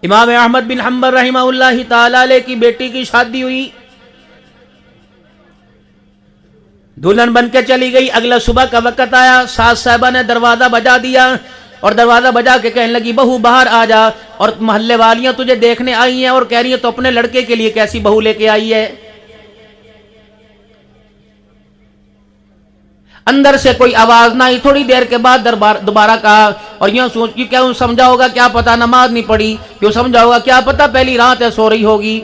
امام احمد بن حنبل رحمہ اللہ تعالی علیہ کی بیٹی کی شادی ہوئی، دلہن بن کے چلی گئی، اگلا صبح کا وقت آیا، ساس صاحبہ نے دروازہ بجا دیا اور دروازہ بجا کے کہنے لگی بہو باہر آ جا، اور محلے والیاں تجھے دیکھنے آئی ہیں اور کہہ رہی ہیں تو اپنے لڑکے کے لیے کیسی بہو لے کے آئی ہے؟ اندر سے کوئی آواز نہ آئی، تھوڑی دیر کے بعد دوبارہ کہا، اور یوں سوچ کی کیوں سمجھا ہوگا کیا پتا نماز نہیں پڑھی، کیوں سمجھا ہوگا کیا پتا پہلی رات ہے سو رہی ہوگی۔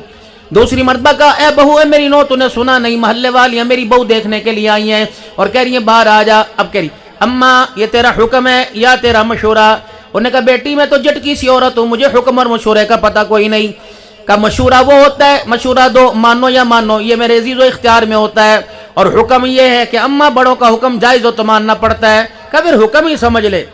دوسری مرتبہ کہا اے بہو اے میری نو، تو نے سنا نہیں محلے والیاں میری بہو دیکھنے کے لیے آئی ہیں اور کہہ رہی ہیں باہر آ جا۔ اب کہہ رہی اماں یہ تیرا حکم ہے یا تیرا مشورہ؟ انہوں نے کہا بیٹی میں تو جٹکی سی عورت ہوں، مجھے حکم اور مشورے کا پتہ کوئی نہیں۔ کہا مشورہ وہ ہوتا ہے، مشورہ دو، مانو یا مانو، یہ میرے عزیز و اختیار میں ہوتا ہے، اور حکم یہ ہے کہ اماں بڑوں کا حکم جائز ہو تو ماننا پڑتا ہے۔ کہا پھر حکم ہی سمجھ لے،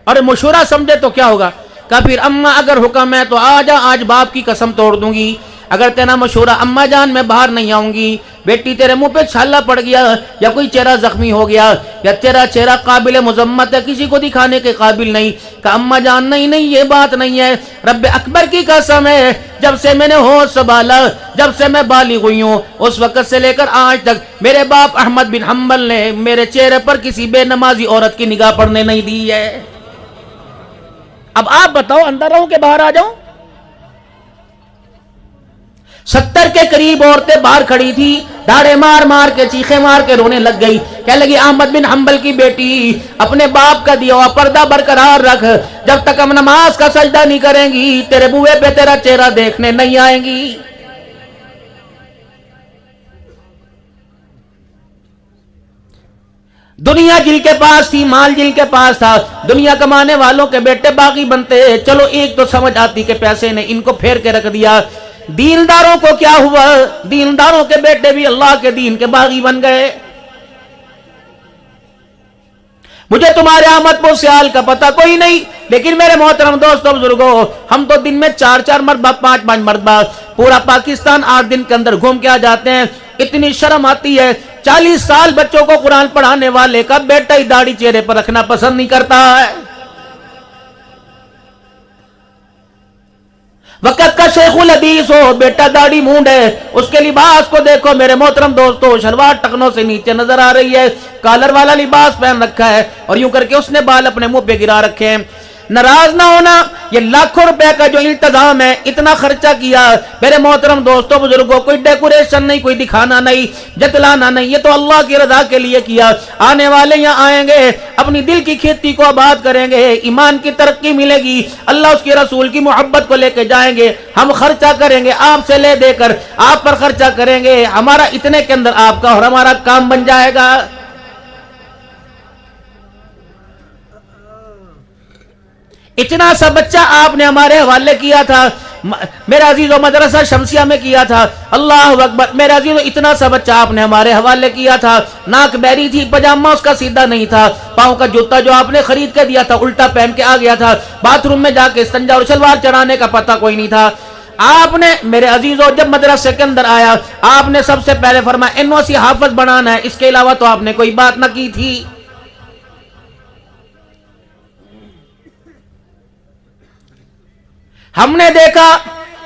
اور مشورہ سمجھے تو کیا ہوگا؟ کہا پھر اماں اگر حکم ہے تو آ جا، آج باپ کی قسم توڑ دوں گی، اگر تیرا مشورہ اماں جان میں باہر نہیں آؤں گی، بیٹی تیرے منہ پہ چھالا پڑ گیا یا کوئی چہرہ زخمی ہو گیا یا تیرا چہرہ قابل مذمت ہے، کسی کو دکھانے کے قابل نہیں۔ کہ اماں جان نہیں نہیں یہ بات نہیں ہے، رب اکبر کی قسم ہے، جب سے میں نے ہوش سنبھالا، جب سے میں بالغ ہوئی ہوں، اس وقت سے لے کر آج تک میرے باپ احمد بن حنبل نے میرے چہرے پر کسی بے نمازی عورت کی نگاہ پڑنے نہیں دی ہے۔ اب آپ بتاؤ اندر رہوں کہ باہر آ جاؤں؟ 70 کے قریب عورتیں باہر کھڑی تھی، داڑے مار مار کے چیخیں مار کے رونے لگ گئی، کہنے لگی احمد بن حنبل کی بیٹی اپنے باپ کا دیا ہوا پردہ برقرار رکھ، جب تک ہم نماز کا سجدہ نہیں کریں گی تیرے بوئے پہ تیرا چہرہ دیکھنے نہیں آئیں گی۔ دنیا جن کے پاس تھی، مال جن کے پاس تھا، دنیا کمانے والوں کے بیٹے باغی بنتے، چلو ایک تو سمجھ آتی کہ پیسے نے ان کو پھیر کے رکھ دیا۔ دینداروں کو کیا ہوا؟ دینداروں کے بیٹے بھی اللہ کے دین کے باغی بن گئے۔ مجھے تمہارے آمد کو سیال کا پتہ کوئی نہیں، لیکن میرے محترم دوستوں بزرگوں، ہم تو دن میں 4 مرتبہ 5 مرتبہ پورا پاکستان 8 دن کے اندر گھوم کے آ جاتے ہیں، اتنی شرم آتی ہے۔ 40 سال بچوں کو قرآن پڑھانے والے کا بیٹا ہی داڑھی چہرے پر رکھنا پسند نہیں کرتا ہے۔ وقت کا شیخ الحدیث ہو، بیٹا داڑھی مونڈ ہے، اس کے لباس کو دیکھو میرے محترم دوستو، شلوار ٹخنوں سے نیچے نظر آ رہی ہے، کالر والا لباس پہن رکھا ہے، اور یوں کر کے اس نے بال اپنے منہ پہ گرا رکھے ہیں۔ ناراض نہ ہونا، یہ لاکھوں روپے کا جو التزام ہے، اتنا خرچہ کیا میرے محترم دوستوں بزرگوں، کوئی ڈیکوریشن نہیں، کوئی دکھانا نہیں، جتلانا نہیں، یہ تو اللہ کی رضا کے لیے کیا۔ آنے والے یہاں آئیں گے، اپنی دل کی کھیتی کو آباد کریں گے، ایمان کی ترقی ملے گی، اللہ اس کے رسول کی محبت کو لے کے جائیں گے۔ ہم خرچہ کریں گے آپ سے لے دے کر، آپ پر خرچہ کریں گے، ہمارا اتنے کے اندر آپ کا اور ہمارا کام بن جائے گا۔ اتنا سا بچہ آپ نے ہمارے حوالے کیا تھا، میرا عزیز و مدرسہ شمسیہ میں کیا تھا، اللہ اکبر، میرا عزیز و اتنا سا بچہ آپ نے ہمارے حوالے کیا تھا، ناک بیری تھی، پجامہ اس کا سیدھا نہیں تھا، پاؤں کا جوتا جو آپ نے خرید کے دیا تھا الٹا پہن کے آ گیا تھا، باتھ روم میں جا کے استنجا اور شلوار چڑھانے کا پتہ کوئی نہیں تھا۔ آپ نے میرے عزیزوں جب مدرسے کے اندر آیا، آپ نے سب سے پہلے فرمایا NOC حافظ بنانا ہے، اس کے علاوہ تو آپ نے کوئی بات نہ کی تھی۔ ہم نے دیکھا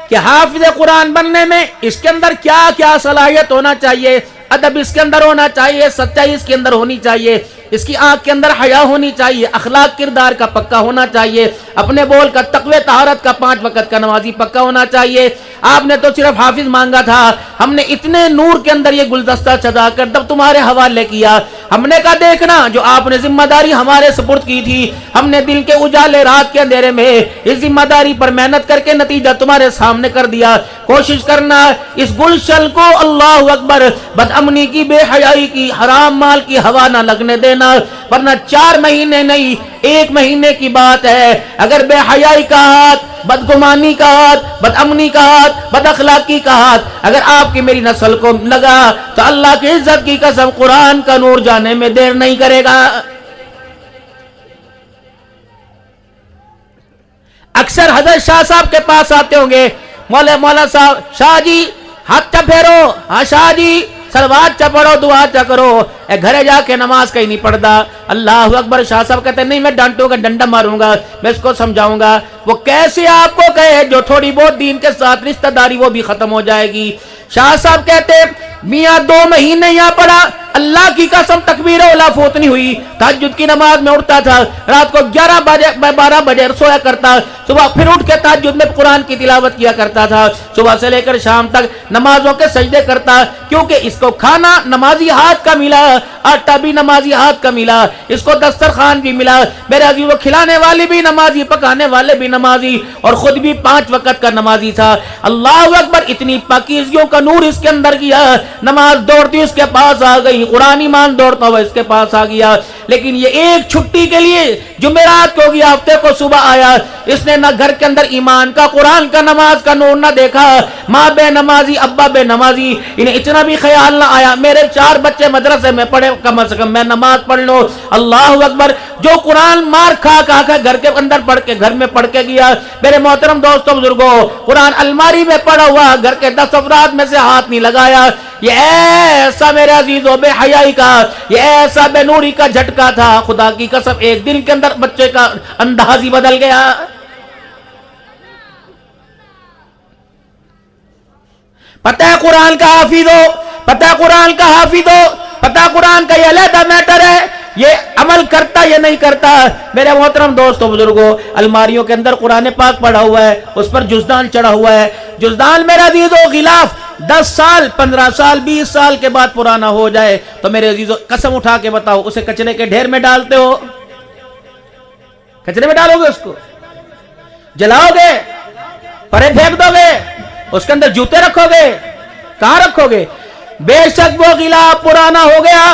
کہ حافظ قرآن بننے میں اس کے اندر کیا کیا صلاحیت ہونا چاہیے، ادب اس کے اندر ہونا چاہیے، سچائی اس کے اندر ہونی چاہیے، اس کی آنکھ کے اندر حیا ہونی چاہیے، اخلاق کردار کا پکا ہونا چاہیے، اپنے بول کا تقوی طہارت کا 5 وقت کا نمازی پکا ہونا چاہیے۔ آپ نے تو صرف حافظ مانگا تھا، ہم نے اتنے نور کے اندر یہ گلدستہ سجا کر تب تمہارے حوالے کیا۔ ہم نے کہا دیکھنا جو آپ نے ذمہ داری ہمارے سپرد کی تھی، ہم نے دل کے اجالے رات کے اندھیرے میں اس ذمہ داری پر محنت کر کے نتیجہ تمہارے سامنے کر دیا۔ کوشش کرنا اس گلشن کو اللہ اکبر بد امنی کی، بے حیائی کی، حرام مال کی ہوا نہ لگنے دینا، ورنہ 4 مہینے نہیں 1 مہینے کی بات ہے، اگر بے حیائی کا ہاتھ، بدگمانی کا ہاتھ، بد امنی کا ہاتھ، بد اخلاقی کا ہاتھ اگر آپ کی میری نسل کو لگا تو اللہ کی عزت کی قسم قرآن کا نور جانے میں دیر نہیں کرے گا۔ اکثر حضرت شاہ صاحب کے پاس آتے ہوں گے، مولا صاحب، شاہ جی ہاتھ چا پھیرو، ہاں شاہ جی سلوات چا پڑھو، دعا چا کرو، گھر جا کے نماز کہیں نہیں پڑھتا. اللہ اکبر. شاہ صاحب کہتے ہیں نہیں میں ڈانٹوں گا, ڈنڈا ماروں گا, میں اس کو سمجھاؤں گا. وہ کیسے آپ کو کہے جو تھوڑی بہت دین کے ساتھ رشتہ داری وہ بھی ختم ہو جائے گی. شاہ صاحب کہتے میاں 2 مہینے یہاں پڑھا, اللہ کی قسم تکبیر اولا فوت نہیں ہوئی. تہجد کی نماز میں اٹھتا تھا, رات کو 12 بجے سویا کرتا, صبح پھر اٹھ کے تہجد میں قرآن کی تلاوت کیا کرتا تھا, صبح سے لے کر شام تک نمازوں کے سجدے کرتا, کیونکہ اس کو کھانا نمازی ہاتھ کا ملا, آٹا بھی نمازی ہاتھ کا ملا, اس کو دسترخوان بھی ملا. میرے عزیزو کھلانے والے بھی نمازی, پکانے والے بھی نمازی, اور خود بھی 5 وقت کا نمازی تھا. اللہ اکبر. اتنی پاکیزگیوں کا نور اس کے اندر گیا, نماز دوڑتی اس کے پاس آ گئی, قرآن ایمان دوڑتا ہوا اس کے پاس آ گیا. لیکن یہ ایک چھٹی کے لیے جمعرات کو گیا, ہفتے کو صبح آیا, اس نے نہ گھر کے اندر ایمان کا, قرآن کا, نماز کا نور نہ دیکھا. ماں بے نمازی, ابا بے نمازی, انہیں اتنا بھی خیال نہ آیا میرے 4 بچے مدرسے میں پڑھے, کم از کم میں نماز پڑھ لو. اللہ اکبر. جو قرآن مار کھا گھر کے اندر پڑھ کے, گھر میں پڑھ کے گیا. میرے محترم دوستوں بزرگوں, قرآن الماری میں پڑا ہوا, گھر کے 10 افراد میں سے ہاتھ نہیں لگایا. یہ ایسا میرے عزیزوں بے حیائی کا, یہ ایسا بے نوری کا جھٹکا تھا, خدا کی قسم ایک دن کے اندر بچے کا انداز ہی بدل گیا. پتہ ہے قرآن کا حافظ ہو, پتہ ہے قرآن کا حافظ ہو, پتہ ہے قرآن کا یہ علیحدہ میٹر ہے, یہ عمل کرتا یا نہیں کرتا. میرے محترم دوستوں بزرگوں, الماریوں کے اندر قرآن پاک پڑھا ہوا ہے, اس پر جزدان چڑھا ہوا ہے. جزدان میرے عزیزوں غلاف 10 سال 15 سال 20 سال کے بعد پرانا ہو جائے تو میرے عزیزوں قسم اٹھا کے بتاؤ اسے کچرے کے ڈھیر میں ڈالتے ہو؟ کچرے میں ڈالو گے, اس کو جلاؤ گے, پرے پھینک دو گے, اس کے اندر جوتے رکھو گے, کہاں رکھو گے؟ بے شک وہ غلاف پرانا ہو گیا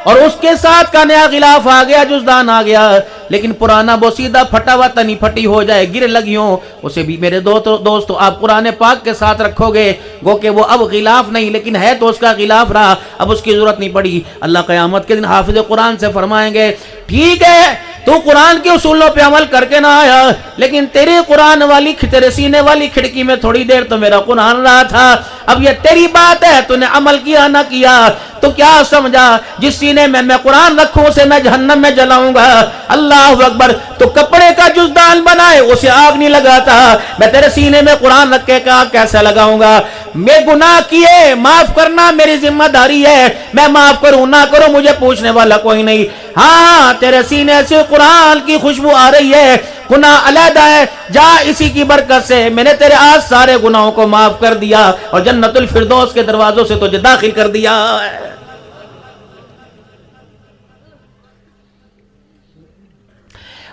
اور اس کے ساتھ کا نیا غلاف آ گیا, جزدان آ گیا, لیکن پرانا وہ سیدھا پھٹا ہوا تنی پھٹی ہو جائے, گر لگیوں, اسے بھی میرے دوستو آپ قرآن پاک کے ساتھ رکھو گے, گو کہ وہ اب غلاف نہیں لیکن ہے تو اس کا غلاف رہا, اب اس کی ضرورت نہیں پڑی. اللہ قیامت کے دن حافظ قرآن سے فرمائیں گے ٹھیک ہے تو قرآن کے اصولوں پہ عمل کر کے نہ آیا, لیکن تیرے قرآن والی تیرے سینے والی کھڑکی میں تھوڑی دیر تو میرا قرآن رہا تھا, اب یہ تیری بات ہے, تو نے عمل کیا نہ کیا تو کیا سمجھا جس سینے میں قرآن رکھوں اسے میں جہنم میں جلاؤں گا. اللہ اکبر. تو کپڑے کا جزدان بنائے اسے آگ نہیں لگاتا, میں تیرے سینے میں قرآن رکھ کے آگ کیسے لگاؤں گا؟ میں گناہ کیے, معاف کرنا میری ذمہ داری ہے, میں معاف کروں نہ کروں مجھے پوچھنے والا کوئی نہیں. ہاں تیرے سینے سے قرآن کی خوشبو آ رہی ہے, گناہ علیحدہ ہے, جا اسی کی برکت سے میں نے تیرے آج سارے گناہوں کو معاف کر دیا اور جنت الفردوس کے دروازوں سے تجھے داخل کر دیا.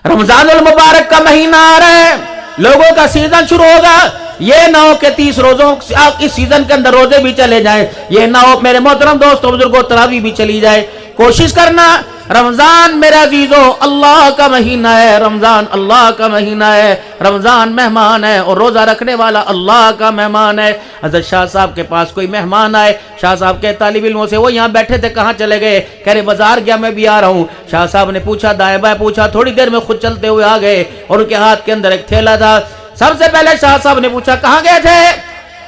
رمضان المبارک کا مہینہ آ رہا ہے, لوگوں کا سیزن شروع ہوگا, یہ نہ ہو کہ 30 روزوں اس سیزن کے اندر روزے بھی چلے جائیں, یہ نہ ہو میرے محترم دوستوں بزرگوں تراویح بھی چلی جائے. کوشش کرنا, رمضان میرے عزیزو اللہ کا مہینہ ہے, رمضان اللہ کا مہینہ ہے, رمضان مہمان ہے اور روزہ رکھنے والا اللہ کا مہمان ہے. حضرت شاہ صاحب کے پاس کوئی مہمان آئے, شاہ صاحب کے طالب علموں سے, وہ یہاں بیٹھے تھے کہاں چلے گئے؟ کہہ رہے بازار گیا میں بھی آ رہا ہوں. شاہ صاحب نے پوچھا, دائیں بائیں پوچھا, تھوڑی دیر میں خود چلتے ہوئے آ گئے اور ان کے ہاتھ کے اندر ایک تھیلا تھا. سب سے پہلے شاہ صاحب نے پوچھا کہاں گئے تھے؟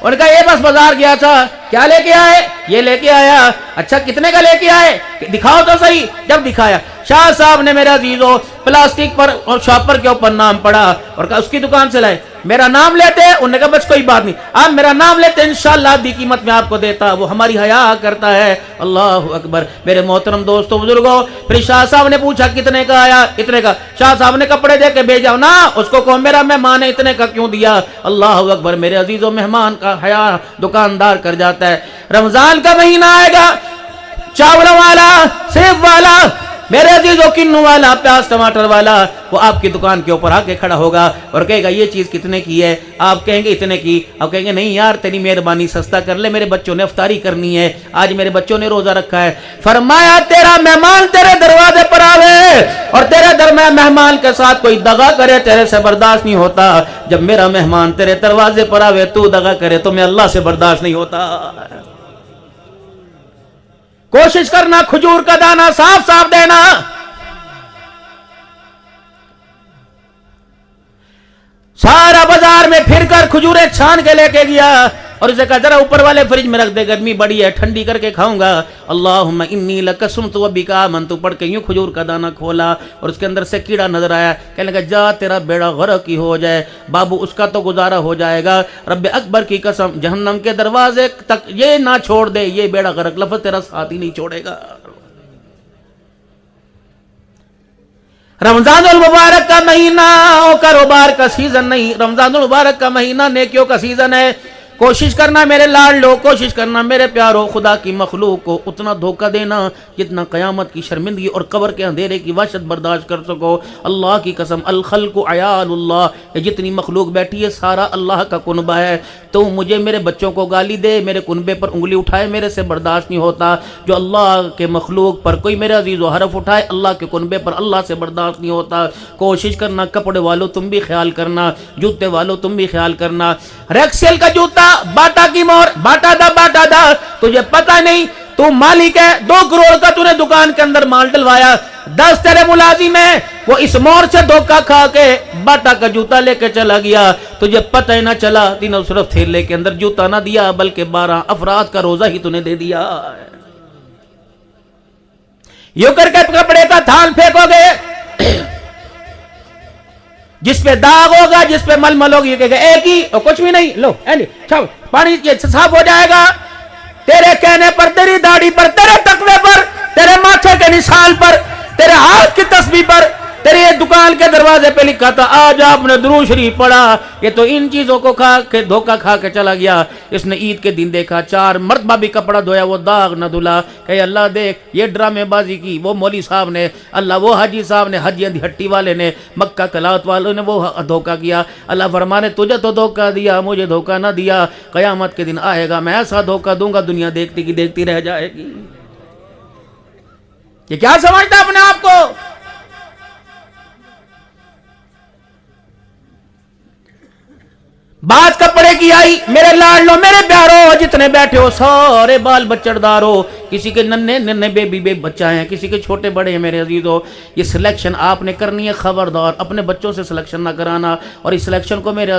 ان کا یہ بس بازار گیا تھا. کیا لے کے آئے؟ یہ لے کے آیا. اچھا کتنے کا لے کے آئے؟ دکھاؤ تو صحیح. جب دکھایا شاہ صاحب نے میرا عزیزو پلاسٹک پر اور شاپر کے اوپر نام پڑھا اور کہا اس کی دکان سے لائے, میرا نام لیتے؟ انہوں نے کہا بس کوئی بات نہیں, آپ میرا نام لیتے انشاءاللہ آدھی قیمت میں آپ کو دیتا. وہ ہماری حیا کرتا ہے. اللہ اکبر. میرے محترم دوستو بزرگوں, پھر شاہ صاحب نے پوچھا کتنے کا آیا؟ اتنے کا. شاہ صاحب نے کپڑے دے کے بھیجا, نا اس کو کہو میرا مہمان ہے, اتنے کا کیوں دیا؟ اللہ اکبر. میرے عزیزو مہمان کا حیا دکاندار کر جاتا ہے. رمضان کا مہینہ آئے گا, چاول والا, سیب والا, میرے عزیزو کنو والا, پیاز ٹماٹر والا, وہ آپ کی دکان کے اوپر آ کے کھڑا ہوگا اور کہے گا یہ چیز کتنے کی ہے؟ آپ کہیں گے اتنے کی. آپ کہیں گے نہیں یار تیری مہربانی سستا کر لے, میرے بچوں نے افطاری کرنی ہے, آج میرے بچوں نے روزہ رکھا ہے. فرمایا تیرا مہمان تیرے دروازے پر آوے اور تیرے درمیان مہمان کے ساتھ کوئی دغا کرے تیرے سے برداشت نہیں ہوتا. جب میرا مہمان تیرے دروازے پر آوے تو دغا کرے تو میں اللہ سے برداشت نہیں ہوتا. کوشش کرنا کھجور کا دانہ صاف صاف دینا. سارا بازار میں پھر کر کھجوریں چھان کے لے کے گیا. اور اسے کہا ذرا اوپر والے فریج میں رکھ دے، گرمی بڑی ہے، ٹھنڈی کر کے کھاؤں گا۔ اللہم انی لقسمت بک آمنت پڑھ کے یوں کھجور کا دانہ کھولا اور اس کے اندر سے کیڑا نظر آیا، کہنے لگا جا تیرا بیڑا غرق ہی ہو جائے بابو، اس کا تو گزارا ہو جائے گا، رب اکبر کی قسم جہنم کے دروازے تک یہ نہ چھوڑ دے، یہ بیڑا غرق لفظ تیرا ساتھ ہی نہیں چھوڑے گا۔ رمضان المبارک کا مہینہ کاروبار کا سیزن نہیں، رمضان المبارک کا مہینہ نیکیوں کا سیزن ہے۔ کوشش کرنا میرے لاڈلو، کوشش کرنا میرے پیارو، خدا کی مخلوق کو اتنا دھوکہ دینا جتنا قیامت کی شرمندگی اور قبر کے اندھیرے کی وحشت برداشت کر سکو۔ اللہ کی قسم الخلق عیال اللہ، یہ جتنی مخلوق بیٹھی ہے سارا اللہ کا کنبہ ہے۔ تو مجھے میرے بچوں کو گالی دے، میرے کنبے پر انگلی اٹھائے، میرے سے برداشت نہیں ہوتا۔ جو اللہ کے مخلوق پر کوئی میرے عزیز و حرف اٹھائے، اللہ کے کنبے پر اللہ سے برداشت نہیں ہوتا۔ کوشش کرنا، کپڑے والوں تم بھی خیال کرنا، جوتے والوں تم بھی خیال کرنا۔ ریکسل کا جوتا باٹا کی مور، باٹا دا تجھے پتہ نہیں تو مالک ہے، 2 کروڑ کا تو نے دکان کے اندر مال ڈلوایا، 10 تیرے ملازم ہیں، وہ اس مور سے دھوکہ کھا کے باٹا کا جوتا لے کے چلا گیا، تجھے پتہ ہی نہ چلا، تینوں صرف تھیلے کے اندر جوتا نہ دیا بلکہ 12 افراد کا روزہ ہی تو نے دے دیا۔ یوں کر کے کپڑے کا تھان پھینکو گے، جس پہ داغ ہوگا، جس پہ ململ ہوگی، یہ کہے گا ایک ہی اور کچھ بھی نہیں، لو پانی صاف ہو جائے گا۔ تیرے کہنے پر، تیری داڑھی پر، تیرے تقوی پر، تیرے ماتھے کے نشان پر، تیرے ہاتھ کی تسبیح پر، تیرے دکان کے دروازے پہ لکھا تھا آج آپ نے درود شریف پڑھا۔ یہ تو ان چیزوں کو کھا کے دھوکہ کھا کے چلا گیا۔ اس نے عید کے دن دیکھا 4 مرتبہ بھی کپڑا دھویا، وہ داغ نہ دھلا، کہ اللہ دیکھ یہ ڈرامے بازی کی، وہ مولوی صاحب نے، اللہ وہ حاجی صاحب نے، حجی ہٹی والے نے، مکہ کلات والوں نے وہ دھوکہ کیا۔ اللہ فرمانے تجھے تو دھوکہ دیا، مجھے دھوکہ نہ دیا، قیامت کے دن آئے گا میں ایسا دھوکہ دوں گا دنیا دیکھتی کی دیکھتی رہ جائے گی۔ یہ کیا سمجھتا اپنے آپ کو؟ بات کپڑے کی آئی، میرے لاڈلو، میرے پیارو، جتنے بیٹھے ہو سارے بال بچڑدار ہو، کسی کے ننے بیبی بچہ ہیں، کسی کے چھوٹے بڑے ہیں، میرے عزیزو یہ سلیکشن آپ نے کرنی ہے، خبردار اپنے بچوں سے سلیکشن نہ کرانا، اور اس سلیکشن کو میرے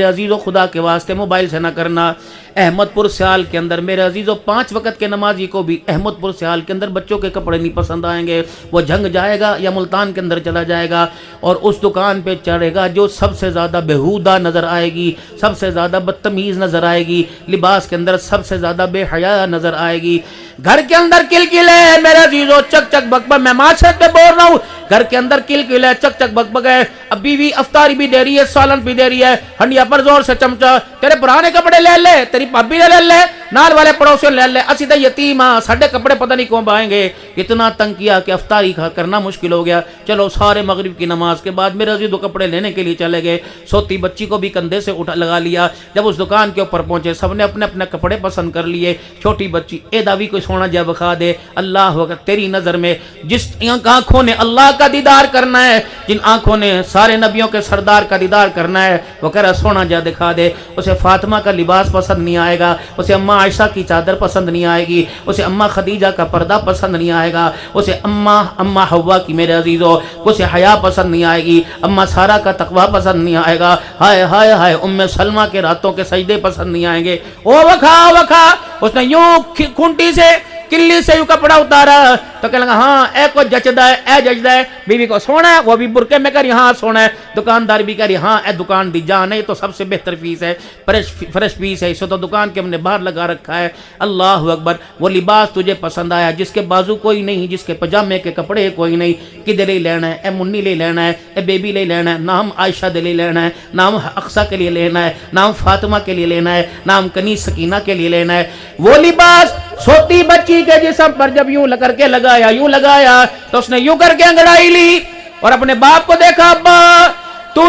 عزیزو خدا کے واسطے موبائل سے نہ کرنا۔ احمد پور سیال کے اندر میرے عزیزو 5 وقت کے نمازی کو بھی احمد پور سیال کے اندر بچوں کے کپڑے نہیں پسند آئیں گے، وہ جھنگ جائے گا یا ملتان کے اندر چلا جائے گا اور اس دکان پہ چڑھے گا جو سب سے زیادہ بےہودہ نظر آئے گی، سب سے زیادہ بدتمیز نظر آئے گی، لباس کے اندر سب سے زیادہ بے حیا نظر آئے گی۔ گھر کے اندر کل ہے میرے عزیزو، چک چک بک بک، میں معاشرت پہ بول رہا ہوں، گھر کے اندر کل ہے، چک چک بک بک ہے، اب بیوی افطاری بھی دے رہی ہے، سالن بھی دے رہی ہے، ہنڈیا پر زور سے چمچا، تیرے پرانے کپڑے لے لے، تیری بھابی نے لے لے، نال والے پڑوسیوں لے لے، اسی تے یتیم ہاں، ساڈے کپڑے پتہ نہیں کون پائیں گے۔ اتنا تنگ کیا کہ افطاری کرنا مشکل ہو گیا۔ چلو سارے مغرب کی نماز کے بعد میرے عزیزو کپڑے لینے کے لیے چلے گئے، سوتی بچی کو بھی کندھے سے لگا لیا۔ جب اس دکان کے اوپر پہنچے سب نے اپنے اپنے کپڑے پسند کر لیے۔ چھوٹی بچی اے داوی کوئی سونا جب بخا دے، اللہ اکبر، تیری نظر میں جس آنکھوں نے اللہ کا دیدار کرنا ہے، جن آنکھوں نے سارے نبیوں کے سردار کا دیدار کرنا ہے، وہ کہہ رہا سونا جا دکھا دے۔ اسے فاطمہ کا لباس پسند نہیں آئے گا، اسے اماں عائشہ کی چادر پسند نہیں آئے گی، اسے اماں خدیجہ کا پردہ پسند نہیں آئے گا، اسے اماں حوا کی میرے عزیزو اسے حیا پسند نہیں آئے گی، اماں سارہ کا تقوی پسند نہیں آئے گا، ہائے ہائے ہائے ام سلمہ کے راتوں کے سجدے پسند نہیں آئیں گے۔ او وکھا اس نے یوں کھنٹی سے کلی سے یوں کپڑا اتارا تو کہنے لگا ہاں اے کو جچدا ہے، اے جچدا ہے، بیوی کو سونا ہے، وہ بھی برقعے میں کہہ رہی ہاں سونا ہے، دکاندار بھی کہہ رہی ہاں اے دکان دی جان ہے، یہ تو سب سے بہتر فیس ہے، فریش فیس ہے، اسے تو دکان کے ہم نے باہر لگا رکھا ہے۔ اللہ اکبر، وہ لباس تجھے پسند آیا جس کے بازو کوئی نہیں، جس کے پجامے کے کپڑے کوئی نہیں، کدھر لے لینا ہے، اے منی لے لینا ہے، اے بیبی لے لینا ہے، نام عائشہ دے لے لینا ہے، نام اقصیٰ کے لیے لینا ہے، نام فاطمہ کے لیے لینا ہے، نام کنیز سکینہ کے لیے لینا ہے۔ وہ لباس سوتی بچی کے جسم پر جب یوں کر کے لگایا تو اس نے یوں کر کے انگڑائی لی اور اپنے باپ کو دیکھا، ابا تو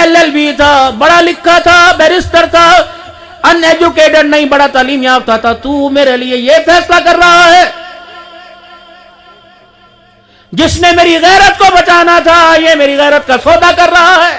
LLB تھا، بڑا لکھا تھا، بیرسٹر تھا، ان ایجوکیٹڈ نہیں، بڑا تعلیم یافتہ تھا، تو میرے لیے یہ فیصلہ کر رہا ہے؟ جس نے میری غیرت کو بچانا تھا یہ میری غیرت کا سودا کر رہا ہے۔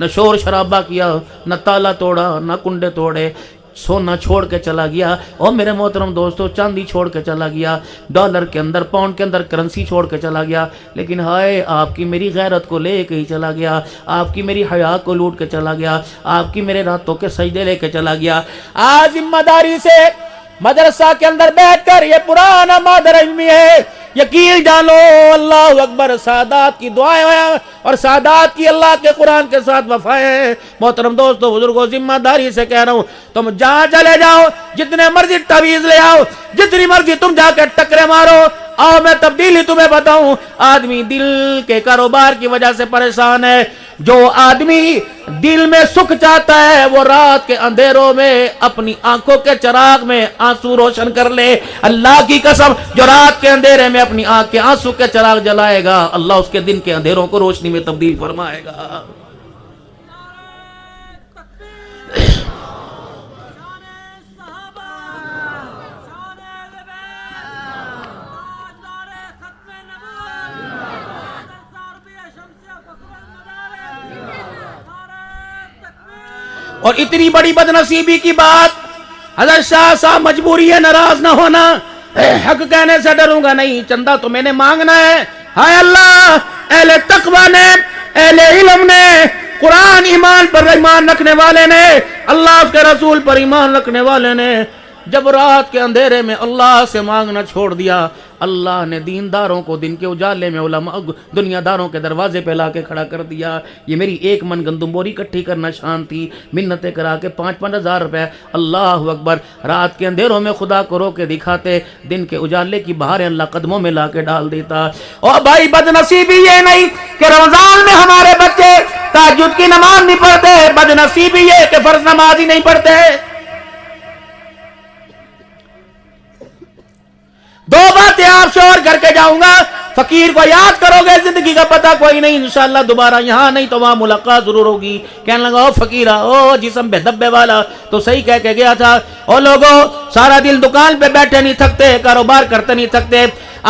نہ شور شرابہ کیا، نہ تالا توڑا، نہ کنڈے توڑے، سونا چھوڑ کے چلا گیا۔ اور میرے محترم دوستو، چاندی چھوڑ کے چلا گیا، ڈالر کے اندر، پاؤنڈ کے اندر کرنسی چھوڑ کے چلا گیا، لیکن ہائے آپ کی میری غیرت کو لے کے ہی چلا گیا، آپ کی میری حیا کو لوٹ کے چلا گیا، آپ کی میرے راتوں کے سجدے لے کے چلا گیا۔ آج ذمہ داری سے مدرسہ کے اندر بیٹھ کر یہ پرانا مادر علمی ہے، یقین جانو اللہ اکبر، سادات کی دعائیں ہیں اور سادات کی اللہ کے قرآن کے ساتھ وفائیں ہیں۔ محترم دوستو بزرگوں، ذمہ داری سے کہہ رہا ہوں، تم جہاں چلے جاؤ، جتنے مرضی تعویذ لے آؤ، جتنی مرضی تم جا کے ٹکرے مارو، آؤ میں تبدیلی تمہیں بتاؤں۔ آدمی دل کے کاروبار کی وجہ سے پریشان ہے۔ جو آدمی دل میں سکھ چاہتا ہے وہ رات کے اندھیروں میں اپنی آنکھوں کے چراغ میں آنسو روشن کر لے۔ اللہ کی قسم، جو رات کے اندھیرے میں اپنی آنکھ کے آنسو کے چراغ جلائے گا، اللہ اس کے دن کے اندھیروں کو روشنی میں تبدیل فرمائے گا۔ اور اتنی بڑی بدنصیبی کی بات، حضرت شاہ صاحب مجبوری ہے ناراض نہ ہونا، حق کہنے سے ڈروں گا نہیں، چندہ تو میں نے مانگنا ہے۔ ہائے اللہ، اہل تقوی نے، اہل علم نے، قرآن ایمان پر ایمان رکھنے والے نے، اللہ کے رسول پر ایمان رکھنے والے نے جب رات کے اندھیرے میں اللہ سے مانگنا چھوڑ دیا، اللہ نے دینداروں کو دن کے اجالے میں علماء دنیا داروں کے دروازے پہ لا کے کھڑا کر دیا۔ یہ میری ایک من گندم بوری اکٹھی کرنا شان تھی، منتیں کرا کے 5-5 ہزار روپے، اللہ اکبر، رات کے اندھیروں میں خدا کو رو کے دکھاتے، دن کے اجالے کی بہاریں اللہ قدموں میں لا کے ڈال دیتا۔ اور بھائی بدنصیبی یہ نہیں کہ رمضان میں ہمارے بچے تہجد کی نماز نہیں پڑھتے، بدنصیبی یہ کہ فرض نماز ہی نہیں پڑھتے۔ دو باتیں آپ سے اور کر کے جاؤں گا، فقیر کو یاد کرو گے، زندگی کا پتہ کوئی نہیں، انشاءاللہ دوبارہ یہاں نہیں تو وہاں ملاقات ضرور ہوگی۔ کہنے لگا او فقیرہ، او جسم بے دبے والا، تو صحیح کہہ کے گیا تھا۔ او لوگوں، سارا دن دکان پہ بیٹھے نہیں تھکتے، کاروبار کرتے نہیں تھکتے،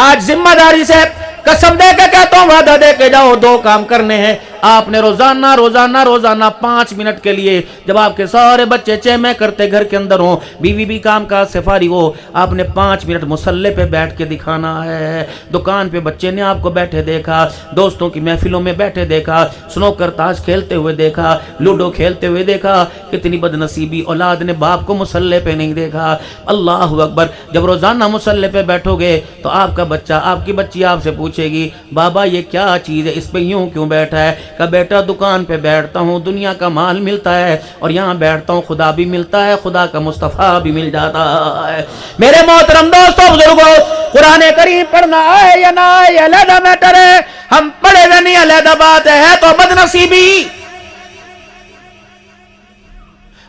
آج ذمہ داری سے قسم دے کے کہتا ہوں، وعدہ دے کے جاؤ، 2 کام کرنے ہیں آپ نے روزانہ 5 منٹ کے لیے، جب آپ کے سارے بچے چہمے کرتے گھر کے اندر ہوں، بیوی بھی کام کاج سے فارغ ہو، آپ نے 5 منٹ مصلی پہ بیٹھ کے دکھانا ہے۔ دکان پہ بچے نے آپ کو بیٹھے دیکھا، دوستوں کی محفلوں میں بیٹھے دیکھا، سنوکر تاش کھیلتے ہوئے دیکھا، لوڈو کھیلتے ہوئے دیکھا، کتنی بدنصیبی اولاد نے باپ کو مصلی پہ نہیں دیکھا۔ اللہ اکبر، جب روزانہ مصلی پہ بیٹھو گے تو آپ کا بچہ، آپ کی بچی آپ سے پوچھے گی، بابا یہ کیا چیز ہے، اس پہ یوں کیوں بیٹھا ہے؟ کہ بیٹا دکان پہ بیٹھتا ہوں، دنیا کا مال ملتا ہے، اور یہاں بیٹھتا ہوں، خدا بھی ملتا ہے، خدا کا مصطفیٰ بھی مل جاتا ہے۔ میرے محترم دوستوں بزرگوں، قرآن کریم پڑھنا آئے یا نہ آئے یہ علیحدہ میٹر ہے، ہم پڑھے ہوئے نہیں علیحدہ بات ہے تو بدنصیبی۔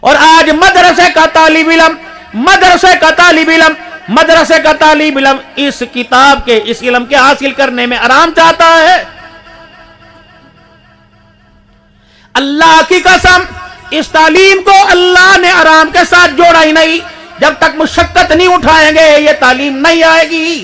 اور آج مدرسے کا طالب علم اس کتاب کے، اس علم کے حاصل کرنے میں آرام چاہتا ہے۔ اللہ کی قسم، اس تعلیم کو اللہ نے آرام کے ساتھ جوڑا ہی نہیں، جب تک مشقت نہیں اٹھائیں گے یہ تعلیم نہیں آئے گی۔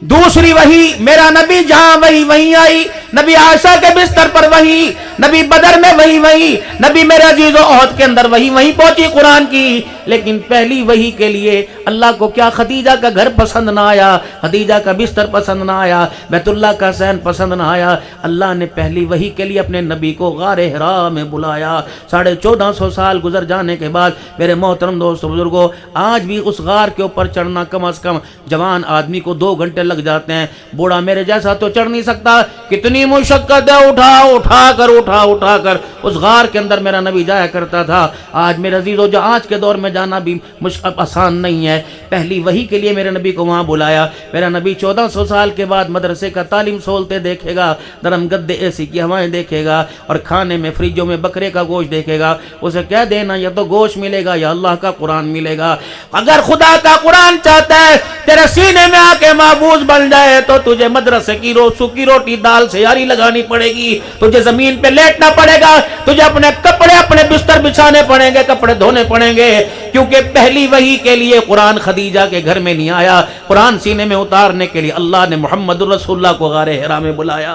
دوسری وحی، میرا نبی جہاں وہی آئی، نبی عائشہ کے بستر پر وحی، نبی بدر میں وحی، نبی میرے عزیز و عہد کے اندر وحی پہنچی قرآن کی، لیکن پہلی وحی کے لیے اللہ کو کیا خدیجہ کا گھر پسند نہ آیا، خدیجہ کا بستر پسند نہ آیا، بیت اللہ کا صحن پسند نہ آیا، اللہ نے پہلی وحی کے لیے اپنے نبی کو غار حرا میں بلایا۔ 1450 سال گزر جانے کے بعد میرے محترم دوستو بزرگوں، آج بھی اس غار کے اوپر چڑھنا کم از کم جوان آدمی کو 2 گھنٹے لگ جاتے ہیں، بوڑھا میرے جیسا تو چڑھ نہیں سکتا۔ کتنی مشقت ہے، اٹھا کر اس غار کے اندر میرا نبی جایا کرتا تھا۔ آج میرے عزیزو، جو آج کے دور میں جانا بھی آسان نہیں ہے، پہلی وحی کے لیے میرے نبی کو وہاں بلایا۔ میرا نبی 1400 سال کے بعد مدرسے کا تعلیم سہولتیں دیکھے گا، نرم گدے اے سی کی ہوائیں دیکھے گا، اور کھانے میں فریجوں میں بکرے کا گوشت دیکھے گا، اسے کہہ دینا یا تو گوشت ملے گا یا اللہ کا قرآن ملے گا۔ اگر خدا کا قرآن چاہتا ہے تیرے سینے میں آ کے محفوظ بن جائے تو تجھے مدرسے کی سوکھی روٹی دال سے یاری لگانی پڑے گی، تجھے زمین پہ لیٹنا پڑے گا، تجھے اپنے کپڑے، اپنے بستر بچھانے پڑیں گے، کپڑے دھونے پڑیں گے، کیونکہ پہلی وحی کے لیے قرآن خدیجہ کے گھر میں نہیں آیا، قرآن سینے میں اتارنے کے لیے اللہ نے محمد رسول اللہ کو غار حرا میں بلایا۔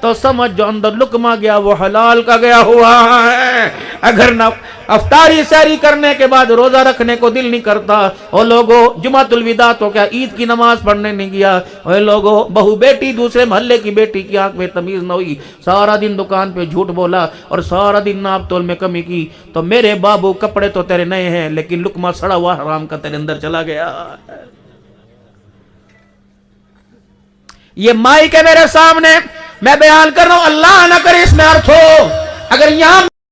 تو سمجھ جو اندر لقمہ گیا وہ حلال کا گیا ہوا ہے. اگر نہ افطاری سحری کرنے کے بعد روزہ رکھنے کو دل نہیں کرتا، او لوگوں جمعۃ الوداع تو کیا عید کی نماز پڑھنے نہیں گیا؟ او لوگوں بہو بیٹی دوسرے محلے کی بیٹی کی آنکھ میں تمیز نہ ہوئی، سارا دن دکان پہ جھوٹ بولا اور سارا دن ناپ تول میں کمی کی، تو میرے بابو کپڑے تو تیرے نئے ہیں لیکن لقمہ سڑا ہوا حرام کا تیرے اندر چلا گیا. یہ مائی کے میرے سامنے میں بیان کر رہا ہوں، اللہ نہ کرے اس میں ارتھ ہو. اگر یہاں